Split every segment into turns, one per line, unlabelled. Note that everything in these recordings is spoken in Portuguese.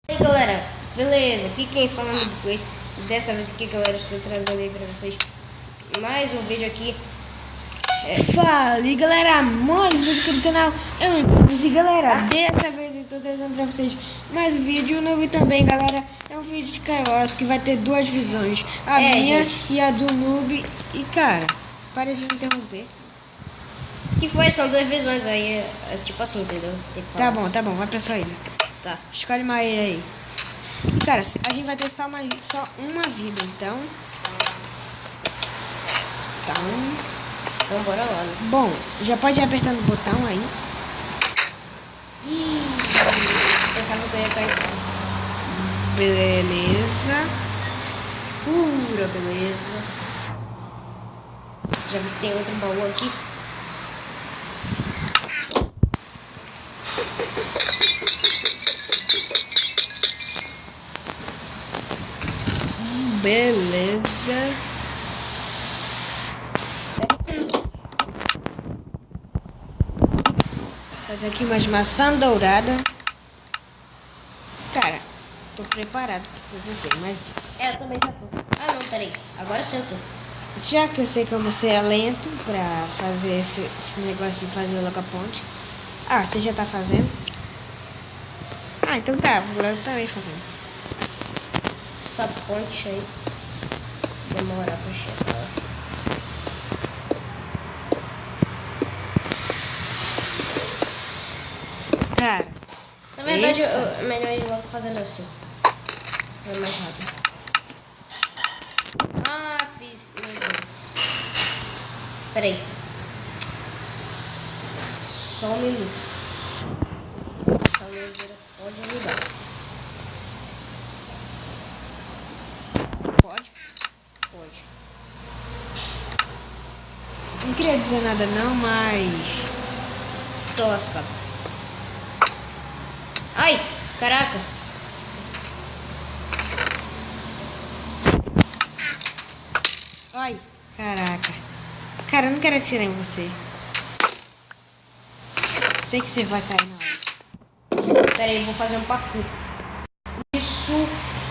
E aí galera, beleza? Aqui quem fala no Play. Dessa vez aqui galera, estou trazendo aí pra vocês mais um vídeo aqui.
Fala e galera, mais um vídeo aqui do canal. E galera, dessa vez eu estou trazendo pra vocês mais um vídeo novo também, galera. É um vídeo de Skywars que vai ter duas visões, a minha
gente.
e a do noob. E cara, para de me interromper.
Que foi? São duas visões aí, é tipo assim, entendeu? Tem que falar.
Tá bom, vai pra sua ilha.
Tá.
Escolhe uma ilha aí. E cara, a gente vai ter só uma vida, então.
Então bora lá, né?
Bom, já pode ir apertando o botão aí.
Pensava que eu ia cair.
Beleza.
Pura beleza. Já vi que tem outro baú aqui.
Beleza. Fazer aqui umas maçã dourada. Cara, tô preparado pro PVP, mas
Eu também já tô. Ah não, peraí. Agora sim eu tô.
já que eu sei que você é lento pra fazer esse negócio de fazer logo a ponte. Ah, você já tá fazendo? Ah, então tá, eu também fazendo.
Essa ponte aí demorar pra chegar.
Cara,
Na verdade,
eita.
é melhor ir logo fazendo assim. Foi mais rápido. Ah, fiz. Peraí. Só um minuto. Essa leveira pode ajudar.
Pode?
Pode.
Não queria dizer nada não, mas
Tô lascado. Ai, caraca.
ai, caraca. Cara, eu não quero atirar em você. Sei que você vai cair na hora.
Peraí, eu vou fazer um parkour. Isso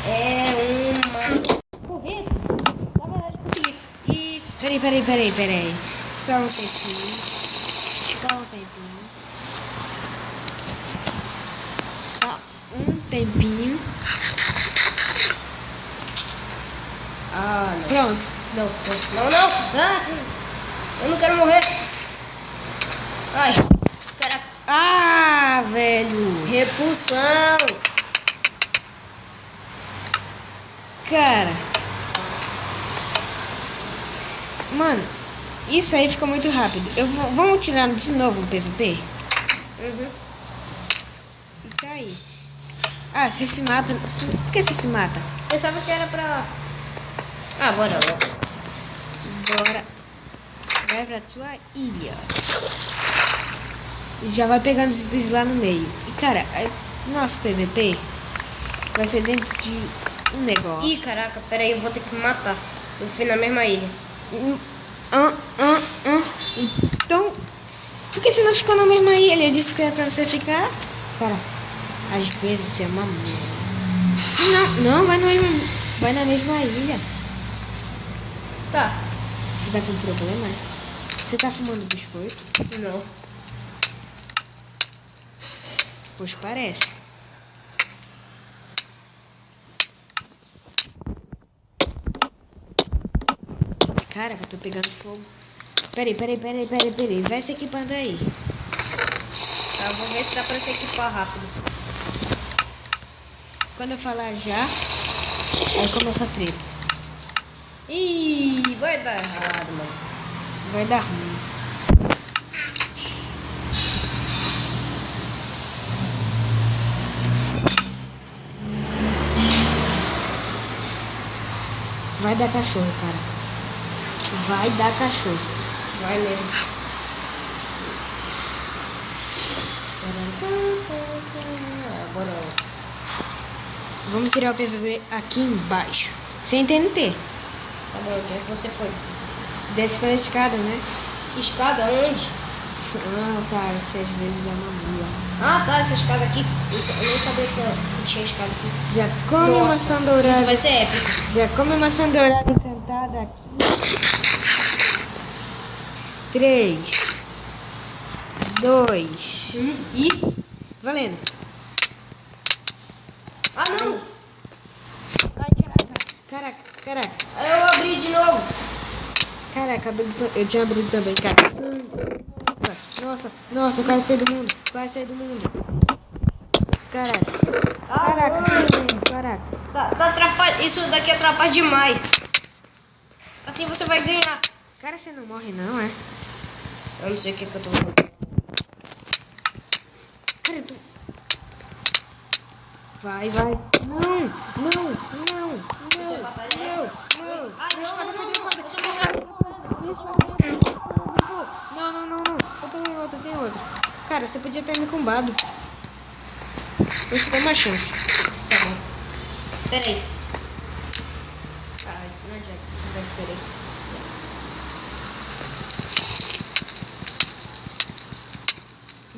é uma corresse. Na verdade, consegui. E
Peraí. Só um tempinho. Só um tempinho.
ah, não.
Pronto.
Não. Ah, eu não quero morrer. Ai, caraca.
Ah, velho.
Repulsão.
Cara. Mano, isso aí ficou muito rápido. Vamos tirar de novo o PVP?
Uhum.
E tá aí. Ah, você se mata. Por que você se mata?
Pensava que era pra... Ah, bora logo.
Bora. Vai pra tua ilha. E já vai pegando os itens lá no meio. E cara, nosso PVP vai ser dentro de um negócio.
Ih, caraca, peraí, eu vou ter que me matar. Eu fui na mesma ilha.
Então, por que você não ficou na mesma ilha? Eu disse que era pra você ficar. Cara, às vezes você é uma merda. Se não, vai na mesma ilha.
Tá.
Você tá com problema? Você tá fumando biscoito?
Não.
Pois parece. Caraca, eu tô pegando fogo. Peraí. Vai se equipando aí.
Tá, vou ver se dá pra se equipar rápido.
Quando eu falar já, aí começa a treta.
Ih, vai dar errado, mano.
Vai dar ruim. Vai dar cachorro, cara. Vai dar cachorro.
Vai mesmo. Bora lá.
Vamos tirar o PVP aqui embaixo. Sem TNT.
Tá bom, onde é que você foi?
Desce pela escada, né?
Escada onde?
Ah, cara, você às vezes é uma mula.
Ah, tá, essa escada aqui. Eu nem sabia que tinha escada aqui.
Já come
Nossa,
maçã
Isso
dourada.
vai ser épico.
Já come maçã dourada encantada aqui. 3, 2,
E...
valendo.
Ah, não!
Ai, caraca. Caraca.
Eu abri de novo.
Caraca, eu tinha abrido também, cara. Nossa, quase saí do mundo. Caraca.
Tá atrapalha. Isso daqui atrapalha demais. Assim você vai ganhar.
Cara, você não morre não, é?
Eu não sei o que eu tô...
Cara, tu... Vai. Não.
Isso é batalha? Ai, não. Eu tô
Não. Eu tenho outro. Cara, você podia ter me combado. Você tem uma chance.
Tá bom. Pera aí. Caralho, não adianta, você vai querer.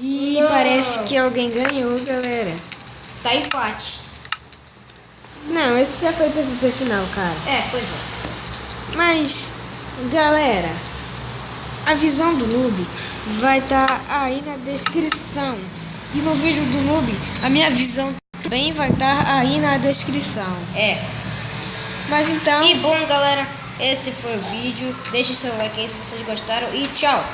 Ih,
Não.
parece que alguém ganhou, galera.
Tá empate.
Não, esse já foi pro final, cara.
É, pois é.
Mas, galera, a visão do noob vai estar aí na descrição. E no vídeo do noob, a minha visão também vai estar aí na descrição.
É.
Mas então...
E bom, galera, esse foi o vídeo. Deixe seu like aí se vocês gostaram e tchau.